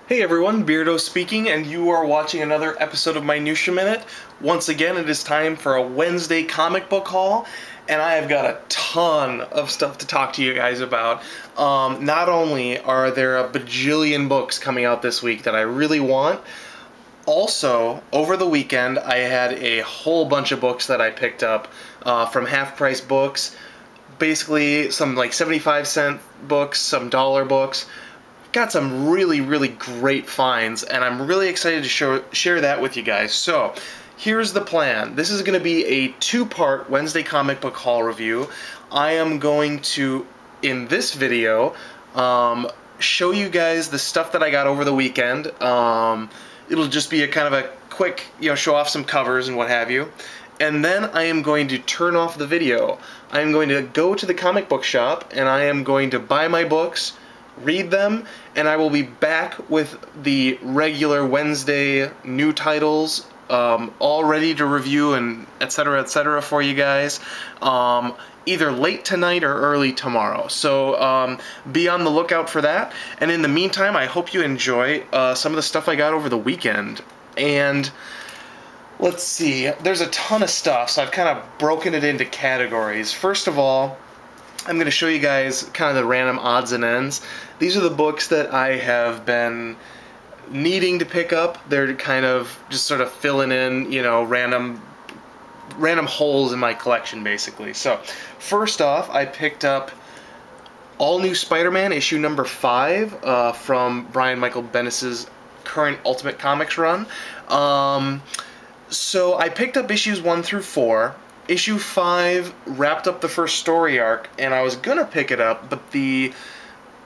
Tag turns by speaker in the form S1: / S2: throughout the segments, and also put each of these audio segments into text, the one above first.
S1: Hey everyone, Beardo speaking, and you are watching another episode of MINUTIA Minute. Once again, it is time for a Wednesday comic book haul, and I have got a ton of stuff to talk to you guys about. Not only are there a bajillion books coming out this week that I really want, also, over the weekend, I had a whole bunch of books that I picked up from half-price books. Basically, some like 75-cent books, some dollar books. Got some really great finds, and I'm really excited to share that with you guys. So, here's the plan. This is going to be a two-part Wednesday comic book haul review. I am going to, in this video, show you guys the stuff that I got over the weekend. It'll just be a kind of a quick, show off some covers and what have you. And then I am going to turn off the video. I am going to go to the comic book shop, and I am going to buy my books, read them, and I will be back with the regular Wednesday new titles all ready to review and etc. for you guys either late tonight or early tomorrow. So be on the lookout for that, and in the meantime I hope you enjoy some of the stuff I got over the weekend. And let's see, there's a ton of stuff, so I've kind of broken it into categories. First of all, I'm going to show you guys kind of the random odds and ends. These are the books that I have been needing to pick up. They're kind of just sort of filling in, random holes in my collection, basically. So, first off, I picked up All New Spider-Man, issue number 5, from Brian Michael Bendis' current Ultimate Comics run. So, I picked up issues 1 through 4. Issue 5 wrapped up the first story arc, and I was gonna pick it up, but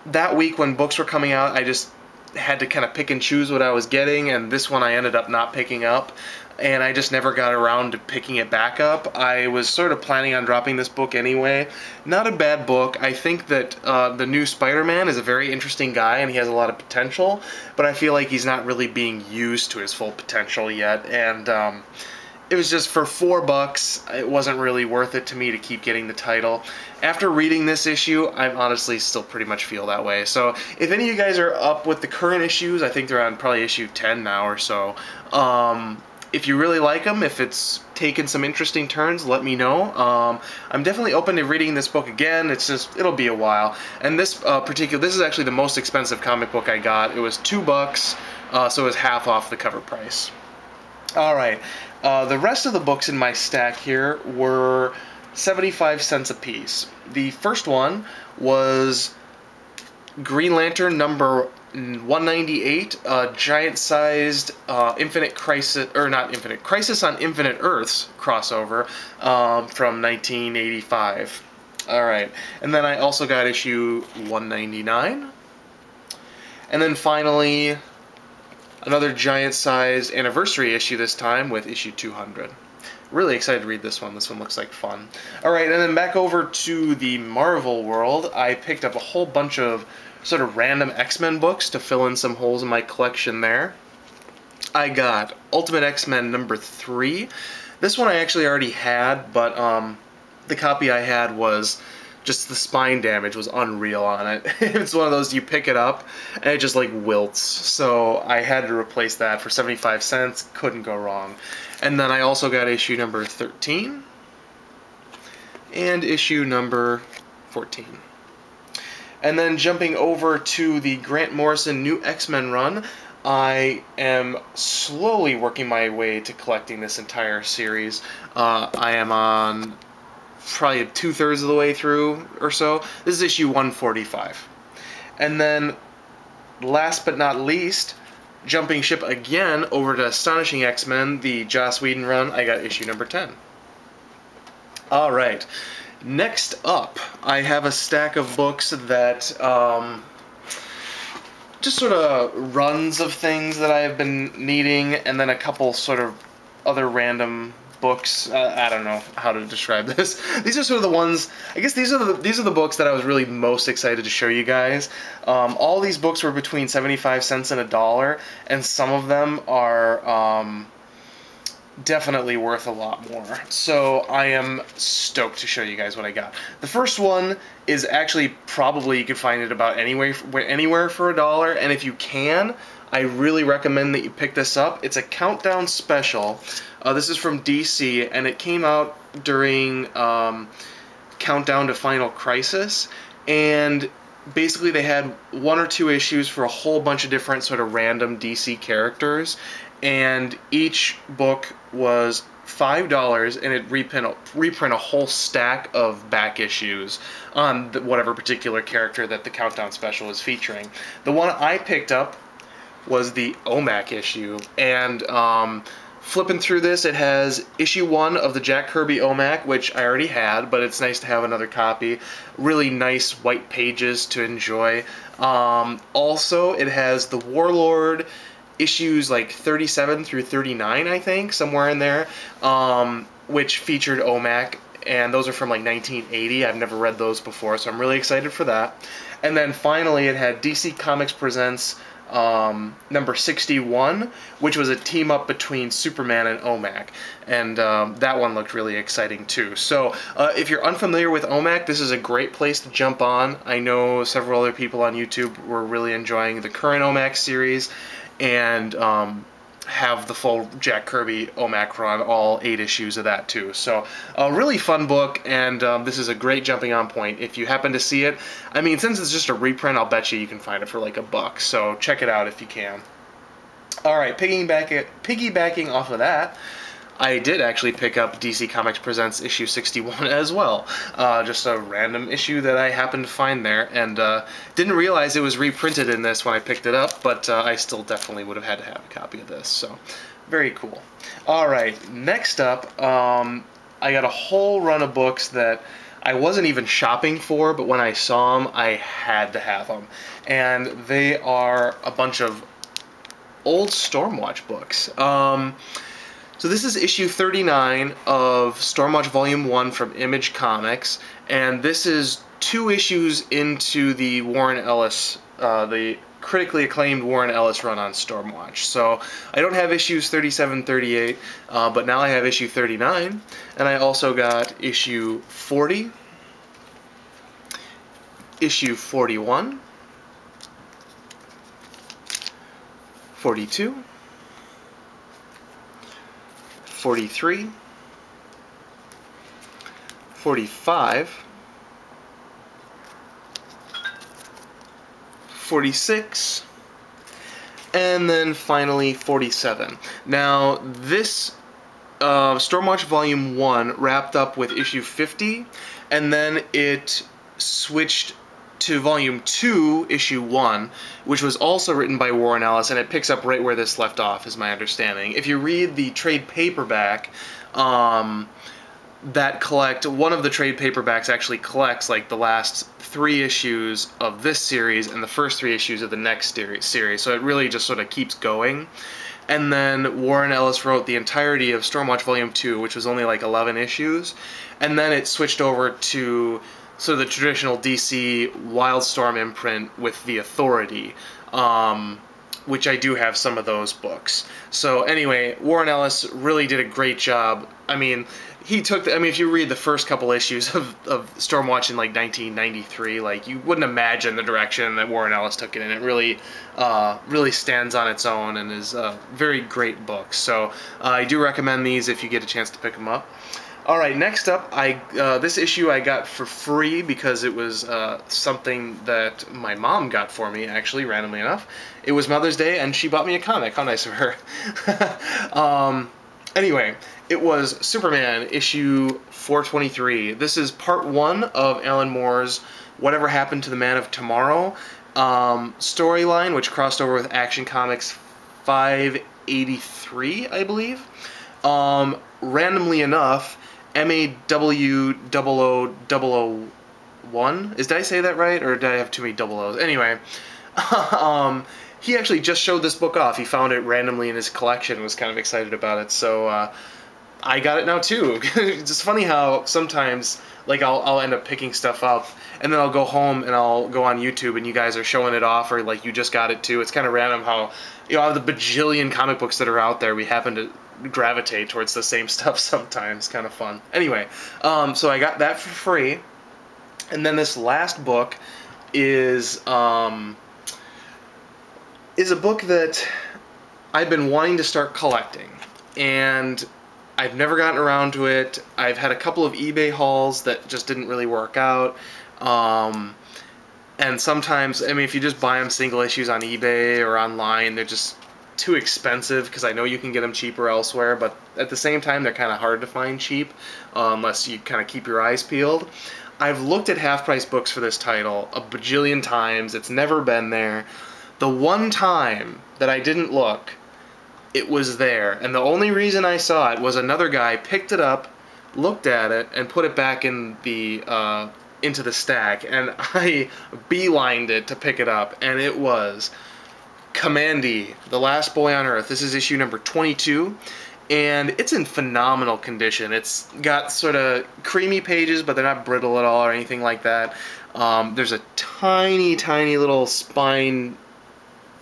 S1: that week when books were coming out, I just had to kind of pick and choose what I was getting, and this one I ended up not picking up, and I just never got around to picking it back up. I was sort of planning on dropping this book anyway. Not a bad book. I think that the new Spider-Man is a very interesting guy, and he has a lot of potential, but I feel like he's not really being used to his full potential yet, and it was just for $4, it wasn't really worth it to me to keep getting the title. After reading this issue, I honestly still pretty much feel that way. So if any of you guys are up with the current issues, I think they're on probably issue 10 now or so. If you really like them, if it's taken some interesting turns, let me know. I'm definitely open to reading this book again. It's just, it'll be a while. And this this is actually the most expensive comic book I got. It was $2, so it was half off the cover price. Alright, the rest of the books in my stack here were 75 cents a piece. The first one was Green Lantern number 198, giant-sized Crisis on Infinite Earths crossover from 1985. Alright, and then I also got issue 199. And then finally, another giant-sized anniversary issue this time with issue 200. Really excited to read this one. This one looks like fun. Alright, and then back over to the Marvel world, I picked up a whole bunch of sort of random X-Men books to fill in some holes in my collection there. I got Ultimate X-Men number 3. This one I actually already had, but the copy I had was just the spine damage was unreal on it. It's one of those, you pick it up and it just like wilts. So I had to replace that for 75 cents. Couldn't go wrong. And then I also got issue number 13 and issue number 14. And then jumping over to the Grant Morrison New X-Men run, I am slowly working my way to collecting this entire series. I am on probably 2/3 of the way through or so. This is issue 145. And then, last but not least, jumping ship again over to Astonishing X-Men, the Joss Whedon run, I got issue number 10. Alright, next up, I have a stack of books that, just sort of runs of things that I have been needing, and then a couple sort of other random books. I don't know how to describe this. These are sort of the ones, I guess these are the books that I was really most excited to show you guys. All these books were between 75 cents and $1, and some of them are definitely worth a lot more. So I am stoked to show you guys what I got. The first one is actually probably you can find it about anywhere for $1, and if you can, I really recommend that you pick this up. It's a countdown special. This is from DC, and it came out during Countdown to Final Crisis, and basically they had 1 or 2 issues for a whole bunch of different sort of random DC characters, and each book was $5, and it reprint a whole stack of back issues on whatever particular character that the Countdown special is featuring. The one I picked up was the O.M.A.C issue, and flipping through this, it has issue 1 of the Jack Kirby O.M.A.C, which I already had, but it's nice to have another copy. Really nice white pages to enjoy. Also, it has the Warlord issues like 37 through 39, I think, somewhere in there, which featured O.M.A.C, and those are from like 1980. I've never read those before, so I'm really excited for that. And then finally, it had DC Comics Presents number 61, which was a team-up between Superman and O.M.A.C, and that one looked really exciting too. So if you're unfamiliar with O.M.A.C, this is a great place to jump on. I know several other people on YouTube were really enjoying the current O.M.A.C series, and have the full Jack Kirby O.M.A.C run, all 8 issues of that too. So a really fun book, and this is a great jumping on point if you happen to see it. I mean, since it's just a reprint, I'll bet you can find it for like $1, so check it out if you can. Alright, piggybacking off of that, I did actually pick up DC Comics Presents issue 61 as well. Just a random issue that I happened to find there, and didn't realize it was reprinted in this when I picked it up, but I still definitely would have had to have a copy of this, so very cool. Alright, next up, I got a whole run of books that I wasn't even shopping for, but when I saw them, I had to have them. And they are a bunch of old Stormwatch books. So this is issue 39 of Stormwatch Volume 1 from Image Comics, and this is 2 issues into the Warren Ellis, the critically acclaimed Warren Ellis run on Stormwatch. So I don't have issues 37, 38, but now I have issue 39, and I also got issue 40, issue 41, 42, 43, 45, 46, and then finally 47. Now, this Stormwatch Volume 1 wrapped up with issue 50, and then it switched to Volume 2, Issue 1, which was also written by Warren Ellis, and it picks up right where this left off, is my understanding. If you read the trade paperback, one of the trade paperbacks actually collects like the last 3 issues of this series and the first 3 issues of the next series, so it really just sort of keeps going. And then Warren Ellis wrote the entirety of Stormwatch Volume 2, which was only like 11 issues, and then it switched over to so the traditional DC Wildstorm imprint with The Authority, which I do have some of those books. So anyway, Warren Ellis really did a great job. I mean, if you read the first couple issues of Stormwatch in like 1993, like you wouldn't imagine the direction that Warren Ellis took it in. It really, really stands on its own and is a very great book. So I do recommend these if you get a chance to pick them up. Alright, next up, this issue I got for free because it was something that my mom got for me, actually, randomly enough. It was Mother's Day, and she bought me a comic. How nice of her. Anyway, it was Superman, issue 423. This is part 1 of Alan Moore's Whatever Happened to the Man of Tomorrow storyline, which crossed over with Action Comics 583, I believe. Randomly enough, MAW0001. Did I say that right, or did I have too many double O's? Anyway, he actually just showed this book off. He found it randomly in his collection and was kind of excited about it, so I got it now too. It's funny how sometimes, like, I'll end up picking stuff up, and then I'll go home and I'll go on YouTube and you guys are showing it off, or like you just got it too. It's kind of random how, you know, out of the bajillion comic books that are out there, we happen to gravitate towards the same stuff sometimes. Kind of fun. Anyway, so I got that for free, and then this last book is is a book that I've been wanting to start collecting, and I've never gotten around to it. I've had a couple of eBay hauls that just didn't really work out. And sometimes, I mean, if you just buy them single issues on eBay or online, they're just too expensive, because I know you can get them cheaper elsewhere, but at the same time, they're kind of hard to find cheap, unless you kind of keep your eyes peeled. I've looked at half-price books for this title a bajillion times. It's never been there. The one time that I didn't look, it was there, and the only reason I saw it was another guy picked it up, looked at it, and put it back in the into the stack, and I beelined it to pick it up, and it was Commandy, The Last Boy on Earth. This is issue number 22, and it's in phenomenal condition. It's got sort of creamy pages, but they're not brittle at all or anything like that. There's a tiny, tiny little spine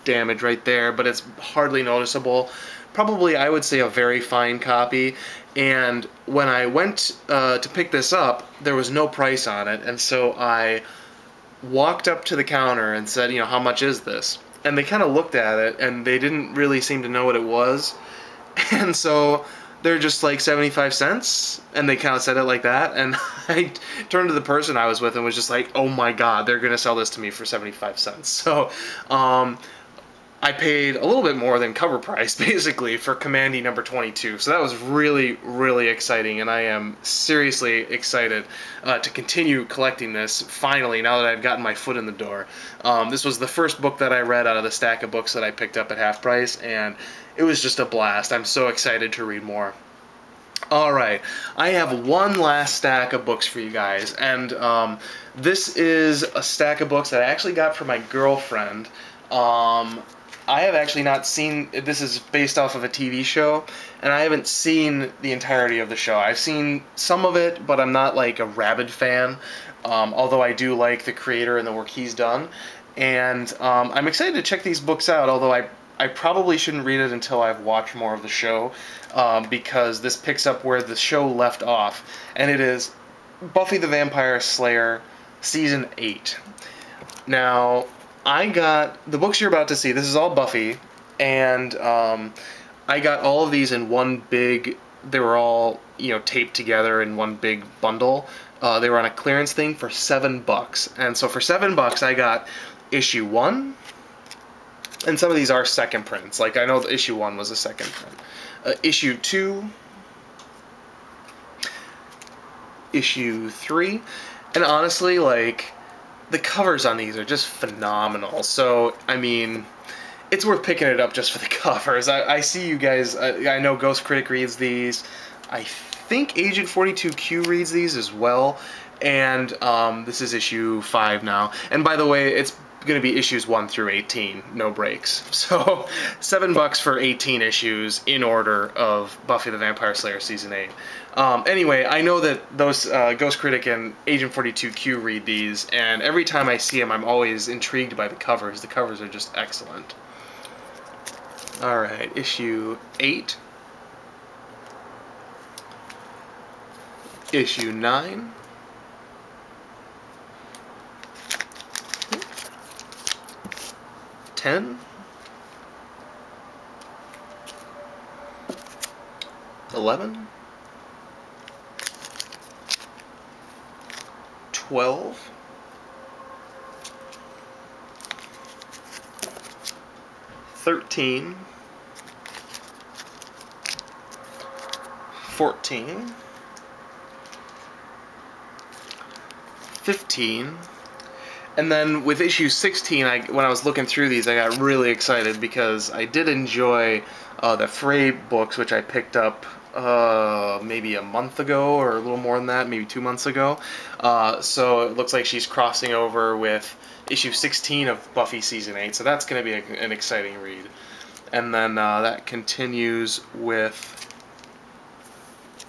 S1: damage right there, but it's hardly noticeable. Probably, I would say, a very fine copy. And when I went to pick this up, there was no price on it, and so I walked up to the counter and said, you know, how much is this? And they kind of looked at it, and they didn't really seem to know what it was. And so they're just like 75 cents, and they kind of said it like that. And I turned to the person I was with and was just like, oh my god, they're going to sell this to me for 75 cents. So I paid a little bit more than cover price, basically, for Commandy number 22. So that was really, really exciting, and I am seriously excited to continue collecting this, finally, now that I've gotten my foot in the door. This was the first book that I read out of the stack of books that I picked up at half price, and it was just a blast. I'm so excited to read more. Alright, I have one last stack of books for you guys, and this is a stack of books that I actually got from my girlfriend. I have actually not seen, this is based off of a TV show, and I haven't seen the entirety of the show. I've seen some of it, but I'm not like a rabid fan, although I do like the creator and the work he's done. And I'm excited to check these books out, although I probably shouldn't read it until I've watched more of the show, because this picks up where the show left off, and it is Buffy the Vampire Slayer Season 8. Now, I got the books you're about to see. This is all Buffy, and I got all of these in one big. They were all, you know, taped together in one big bundle. They were on a clearance thing for $7, and so for $7 I got issue 1, and some of these are second prints. Like, I know the issue 1 was a second print. Issue 2, issue 3, and honestly, like, the covers on these are just phenomenal. So, I mean, it's worth picking it up just for the covers. I see you guys, I know Ghost Critic reads these. I think Agent 42Q reads these as well. And this is issue 5 now. And by the way, it's going to be issues 1 through 18, no breaks. So, $7 for 18 issues in order of Buffy the Vampire Slayer Season 8. Anyway, I know that those Ghost Critic and Agent 42Q read these, and every time I see them, I'm always intrigued by the covers. The covers are just excellent. Alright, issue 8. Issue 9. $10. 11. 12. 13. 14. 15. And then with issue 16, when I was looking through these, I got really excited because I did enjoy the Frey books, which I picked up maybe a month ago, or a little more than that, maybe 2 months ago. So it looks like she's crossing over with issue 16 of Buffy Season 8, so that's going to be an exciting read. And then that continues with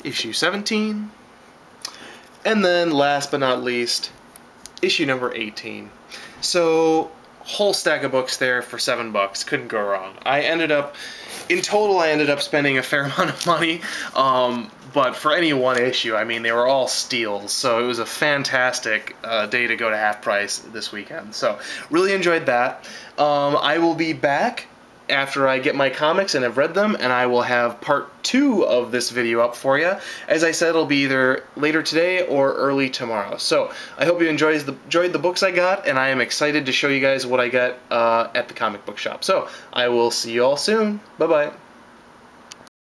S1: issue 17. And then, last but not least, issue number 18. So, whole stack of books there for $7. Couldn't go wrong. In total, I ended up spending a fair amount of money. but for any one issue, I mean, they were all steals, so it was a fantastic day to go to half price this weekend. So really enjoyed that. I will be back after I get my comics and have read them, and I will have part 2 of this video up for you. As I said, it'll be either later today or early tomorrow. So I hope you enjoyed the books I got, and I am excited to show you guys what I got at the comic book shop. So I will see you all soon. Bye-bye.